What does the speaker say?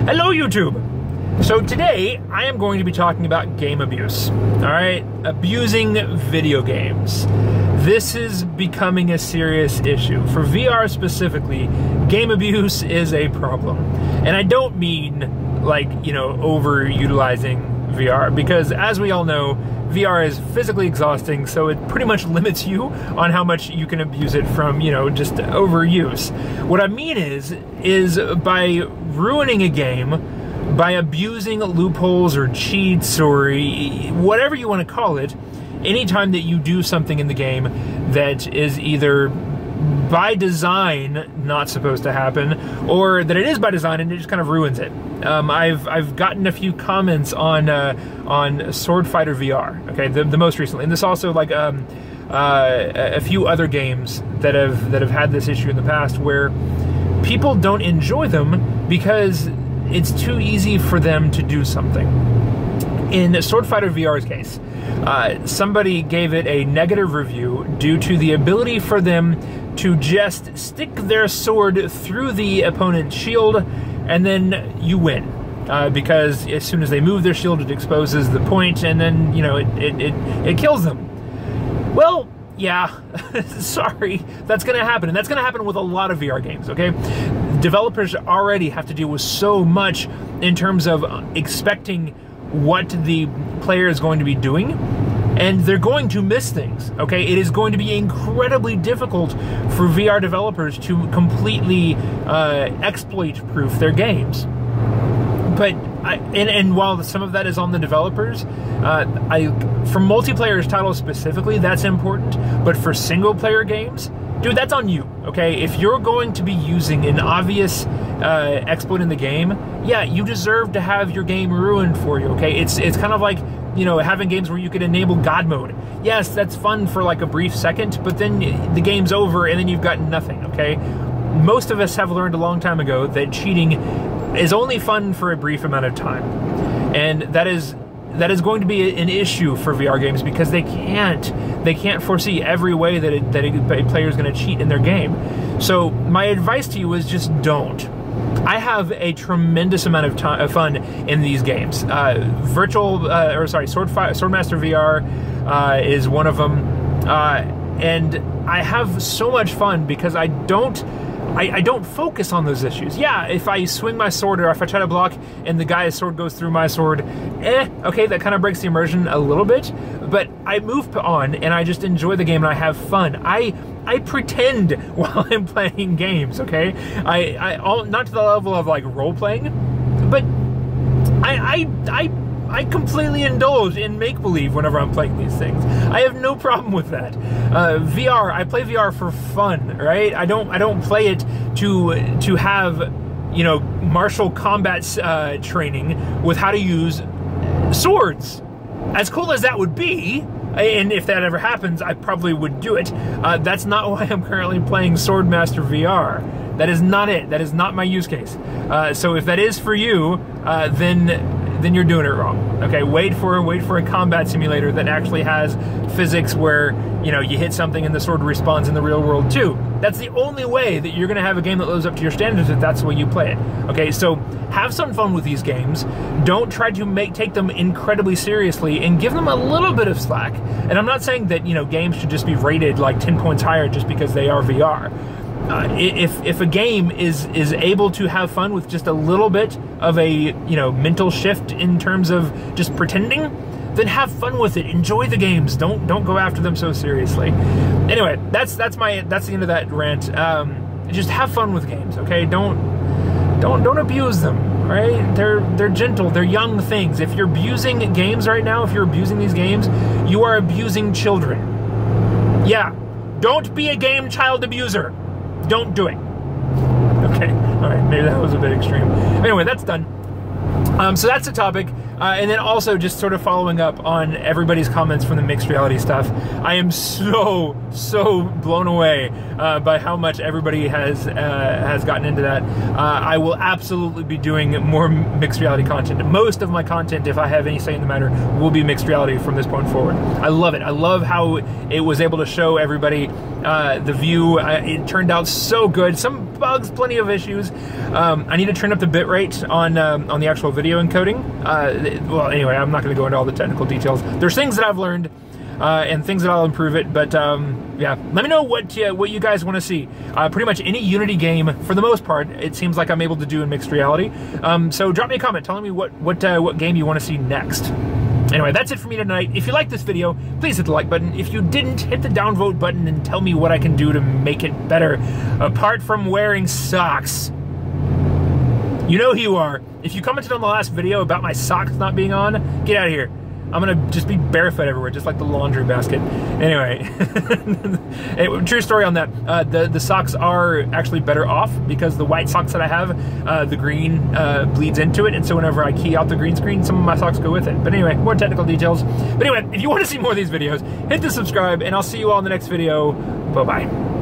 Hello, YouTube! So today, I am going to be talking about game abuse. Alright? Abusing video games. This is becoming a serious issue. For VR specifically, game abuse is a problem. And I don't mean, like, you know, overutilizing VR, because as we all know, VR is physically exhausting, so it pretty much limits you on how much you can abuse it from, you know, just overuse. What I mean is by ruining a game, by abusing loopholes or cheats or whatever you want to call it, anytime that you do something in the game that is either by design not supposed to happen, or that it is by design and it just kind of ruins it. I've gotten a few comments on Sword Fighter VR, okay, the most recently, and this also like a few other games that have had this issue in the past, where people don't enjoy them because it's too easy for them to do something. In Sword Fighter VR's case, somebody gave it a negative review due to the ability for them to just stick their sword through the opponent's shield and then you win. Because as soon as they move their shield, it exposes the point and then, you know, it kills them. Well, yeah, sorry, that's going to happen. And that's going to happen with a lot of VR games, okay? Developers already have to deal with so much in terms of expecting what the player is going to be doing, and they're going to miss things, okay? It is going to be incredibly difficult for VR developers to completely exploit-proof their games. But, and while some of that is on the developers, for multiplayer titles specifically, that's important, but for single-player games, dude, that's on you, okay? If you're going to be using an obvious exploit in the game, yeah, you deserve to have your game ruined for you, okay? It's kind of like, you know, having games where you could enable God mode. Yes, that's fun for like a brief second, but then the game's over and then you've got nothing, okay? Most of us have learned a long time ago that cheating is only fun for a brief amount of time. And that is going to be an issue for VR games because they can't foresee every way that a player is going to cheat in their game. So my advice to you is just don't. I have a tremendous amount of fun in these games. Swordmaster VR is one of them, and I have so much fun because I don't focus on those issues. Yeah, if I swing my sword or if I try to block and the guy's sword goes through my sword, okay, that kind of breaks the immersion a little bit, but I move on and I just enjoy the game and I have fun. I pretend while I'm playing games, okay? Not to the level of like role-playing, but I completely indulge in make-believe whenever I'm playing these things. I have no problem with that. VR, I play VR for fun, right? I don't play it to have, you know, martial combat training with how to use swords. As cool as that would be, and if that ever happens, I probably would do it. That's not why I'm currently playing Swordmaster VR. That is not it. That is not my use case. So if that is for you, then you're doing it wrong. Okay, wait for a combat simulator that actually has physics where, you know, you hit something and the sword respawns in the real world too. That's the only way that you're going to have a game that lives up to your standards if that's the way you play it. Okay, so have some fun with these games. Don't try to take them incredibly seriously and give them a little bit of slack. And I'm not saying that, you know, games should just be rated like 10 points higher just because they are VR. If a game is able to have fun with just a little bit of a, you know, mental shift in terms of just pretending, then have fun with it. Enjoy the games. Don't go after them so seriously. Anyway, that's the end of that rant. Just have fun with games, okay? Don't abuse them, right? They're gentle. They're young things. If you're abusing games right now, if you're abusing these games, you are abusing children. Yeah, don't be a game child abuser. Don't do it. Okay, all right, maybe that was a bit extreme. Anyway, that's done. So that's the topic. And then also just sort of following up on everybody's comments from the mixed reality stuff. I am so blown away by how much everybody has gotten into that. I will absolutely be doing more mixed reality content. Most of my content, if I have any say in the matter, will be mixed reality from this point forward. I love it. I love how it was able to show everybody the view. It turned out so good. Some bugs, plenty of issues. I need to turn up the bitrate on the actual video encoding. Well, anyway, I'm not going to go into all the technical details. There's things that I've learned and things that I'll improve it. But yeah, let me know what you guys want to see. Pretty much any Unity game, for the most part, it seems like I'm able to do in mixed reality. So drop me a comment telling me what game you want to see next. Anyway, that's it for me tonight. If you liked this video, please hit the like button. If you didn't, hit the downvote button and tell me what I can do to make it better, apart from wearing socks. You know who you are. If you commented on the last video about my socks not being on, get out of here. I'm gonna just be barefoot everywhere, just like the laundry basket. Anyway, true story on that. The socks are actually better off because the white socks that I have, the green bleeds into it, and so whenever I key out the green screen, some of my socks go with it. But anyway, more technical details. But anyway, if you want to see more of these videos, hit the subscribe, and I'll see you all in the next video. Bye-bye.